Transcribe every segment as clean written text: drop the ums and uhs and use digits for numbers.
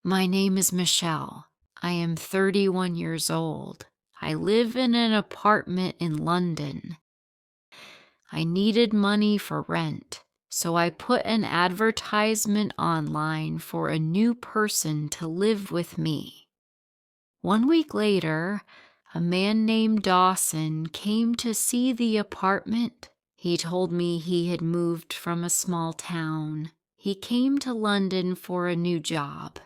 My name is Michelle. I am 31 years old. I live in an apartment in London. I needed money for rent, so I put an advertisement online for a new person to live with me. 1 week later, a man named Dawson came to see the apartment. He told me he had moved from a small town. He came to London for a new job.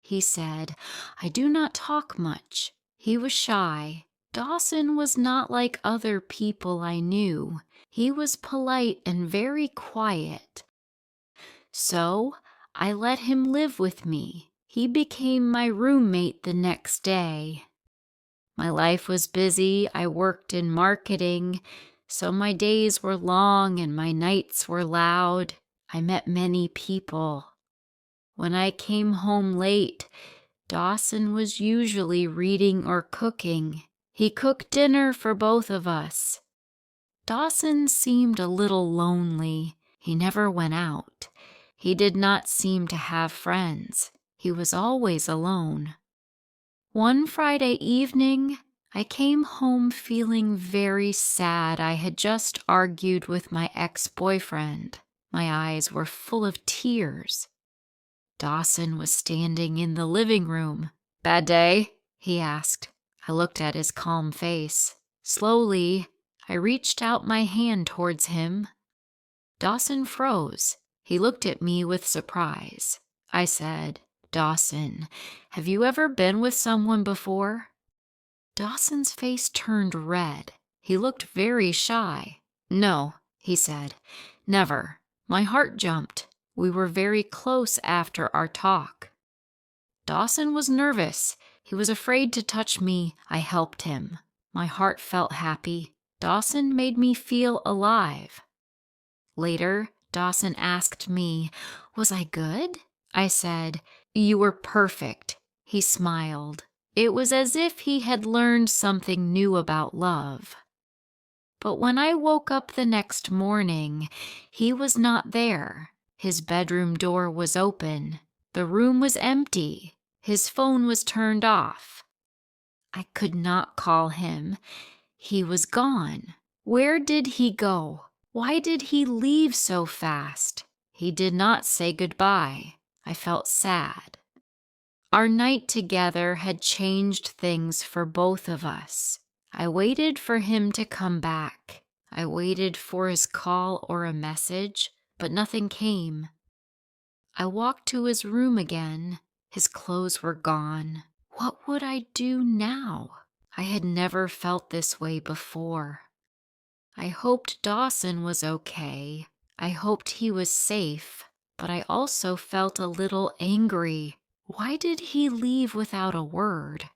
He said, I do not talk much. He was shy. Dawson was not like other people I knew. He was polite and very quiet. So I let him live with me. He became my roommate the next day. My life was busy. I worked in marketing, so my days were long and my nights were loud. I met many people. When I came home late, Dawson was usually reading or cooking. He cooked dinner for both of us. Dawson seemed a little lonely. He never went out. He did not seem to have friends. He was always alone. One Friday evening, I came home feeling very sad. I had just argued with my ex-boyfriend. My eyes were full of tears. Dawson was standing in the living room. Bad day? He asked. I looked at his calm face. Slowly, I reached out my hand towards him. Dawson froze. He looked at me with surprise. I said, Dawson, have you ever been with someone before? Dawson's face turned red. He looked very shy. No, he said, never. My heart jumped. We were very close after our talk. Dawson was nervous. He was afraid to touch me. I helped him. My heart felt happy. Dawson made me feel alive. Later, Dawson asked me, was I good? I said, you were perfect. He smiled. It was as if he had learned something new about love. But when I woke up the next morning, he was not there. His bedroom door was open. The room was empty. His phone was turned off. I could not call him. He was gone. Where did he go? Why did he leave so fast? He did not say goodbye. I felt sad. Our night together had changed things for both of us. I waited for him to come back. I waited for his call or a message, but nothing came. I walked to his room again. His clothes were gone. What would I do now? I had never felt this way before. I hoped Dawson was okay. I hoped he was safe, but I also felt a little angry. Why did he leave without a word?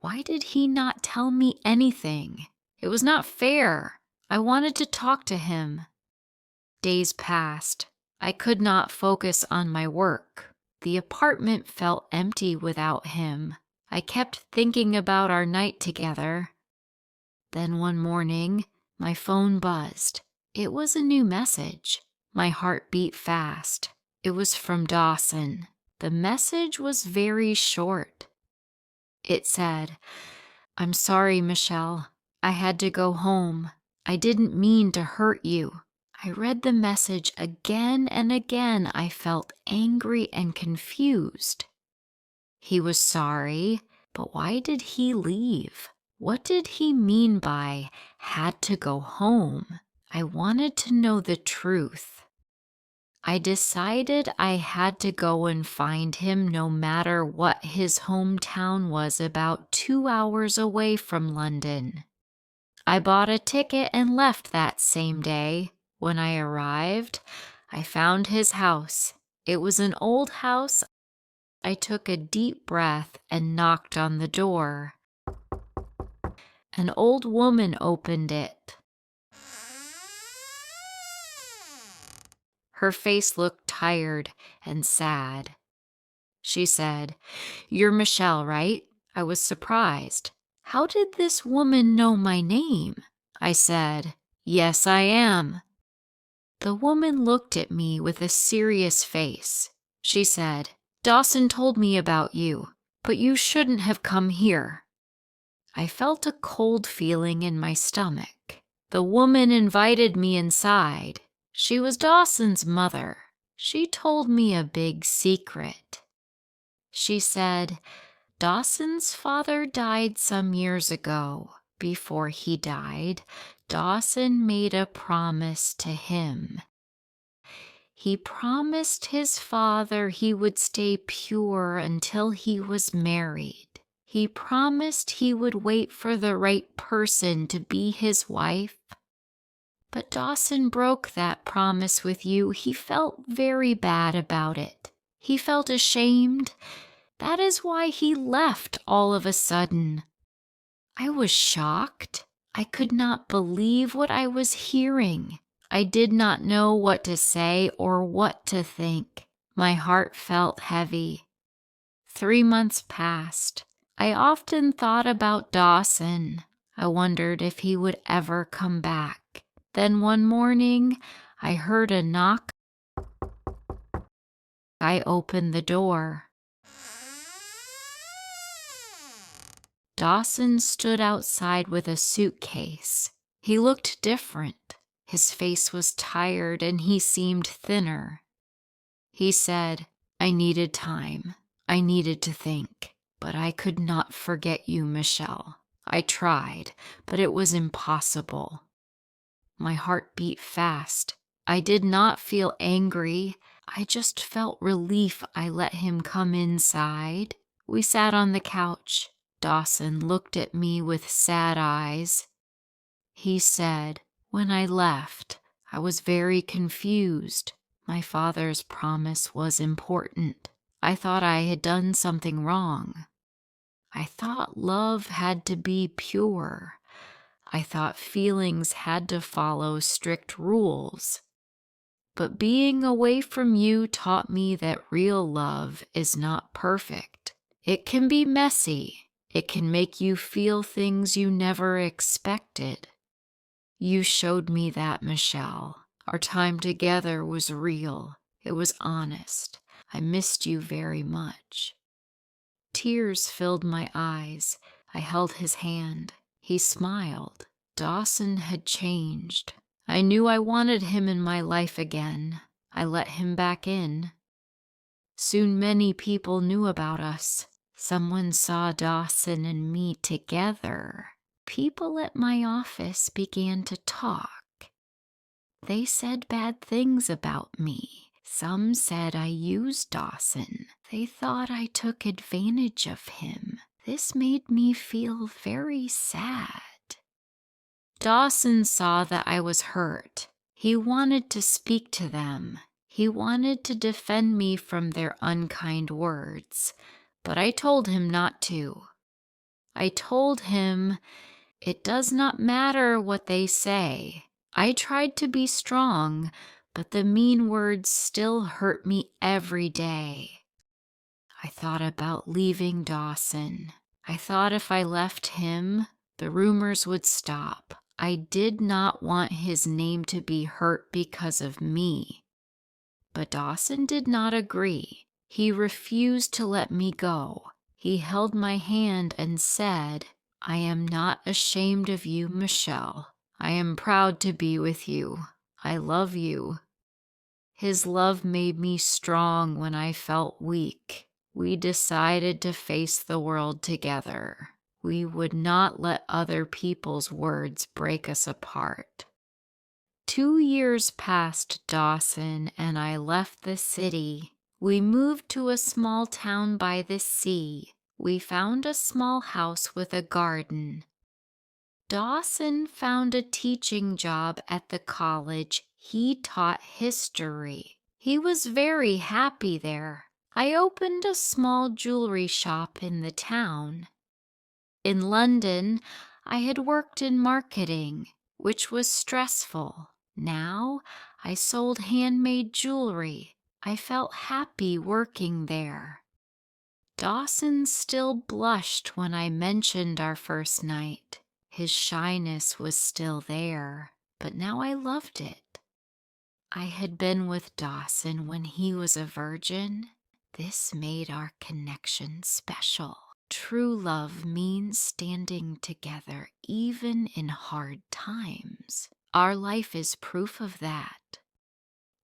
Why did he not tell me anything? It was not fair. I wanted to talk to him. Days passed. I could not focus on my work. The apartment felt empty without him. I kept thinking about our night together. Then one morning, my phone buzzed. It was a new message. My heart beat fast. It was from Dawson. The message was very short. It said, I'm sorry, Michelle. I had to go home. I didn't mean to hurt you. I read the message again and again. I felt angry and confused. He was sorry, but why did he leave? What did he mean by had to go home? I wanted to know the truth. I decided I had to go and find him no matter what. His hometown was about 2 hours away from London. I bought a ticket and left that same day. When I arrived, I found his house. It was an old house. I took a deep breath and knocked on the door. An old woman opened it. Her face looked tired and sad. She said, You're Michelle, right? I was surprised. How did this woman know my name? I said, Yes, I am. The woman looked at me with a serious face. She said, Dawson told me about you, but you shouldn't have come here." I felt a cold feeling in my stomach. The woman invited me inside. She was Dawson's mother. She told me a big secret. She said, "Dawson's father died some years ago. Before he died, Dawson made a promise to him. He promised his father he would stay pure until he was married. He promised he would wait for the right person to be his wife. But Dawson broke that promise with you. He felt very bad about it. He felt ashamed. That is why he left all of a sudden." I was shocked. I could not believe what I was hearing. I did not know what to say or what to think. My heart felt heavy. 3 months passed. I often thought about Dawson. I wondered if he would ever come back. Then one morning, I heard a knock. I opened the door. Dawson stood outside with a suitcase. He looked different. His face was tired and he seemed thinner. He said, "I needed time. I needed to think. But I could not forget you, Michelle. I tried, but it was impossible." My heart beat fast. I did not feel angry. I just felt relief I let him come inside. We sat on the couch. Dawson looked at me with sad eyes. He said, "When I left, I was very confused. My father's promise was important. I thought I had done something wrong. I thought love had to be pure. I thought feelings had to follow strict rules. But being away from you taught me that real love is not perfect. It can be messy. It can make you feel things you never expected. You showed me that, Michelle. Our time together was real. It was honest. I missed you very much." Tears filled my eyes. I held his hand. He smiled. Dawson had changed. I knew I wanted him in my life again. I let him back in. Soon many people knew about us. Someone saw Dawson and me together. People at my office began to talk. They said bad things about me. Some said I used Dawson. They thought I took advantage of him. This made me feel very sad. Dawson saw that I was hurt. He wanted to speak to them. He wanted to defend me from their unkind words. But I told him not to. I told him, "It does not matter what they say." I tried to be strong, but the mean words still hurt me every day. I thought about leaving Dawson. I thought if I left him, the rumors would stop. I did not want his name to be hurt because of me. But Dawson did not agree. He refused to let me go. He held my hand and said, "I am not ashamed of you, Michelle. I am proud to be with you. I love you." His love made me strong when I felt weak. We decided to face the world together. We would not let other people's words break us apart. 2 years passed, Dawson, and I left the city. We moved to a small town by the sea. We found a small house with a garden. Dawson found a teaching job at the college. He taught history. He was very happy there. I opened a small jewelry shop in the town. In London, I had worked in marketing, which was stressful. Now, I sold handmade jewelry. I felt happy working there. Dawson still blushed when I mentioned our first night. His shyness was still there, but now I loved it. I had been with Dawson when he was a virgin. This made our connection special. True love means standing together even in hard times. Our life is proof of that.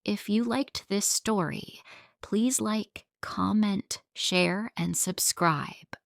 If you liked this story, please like, comment, share, and subscribe.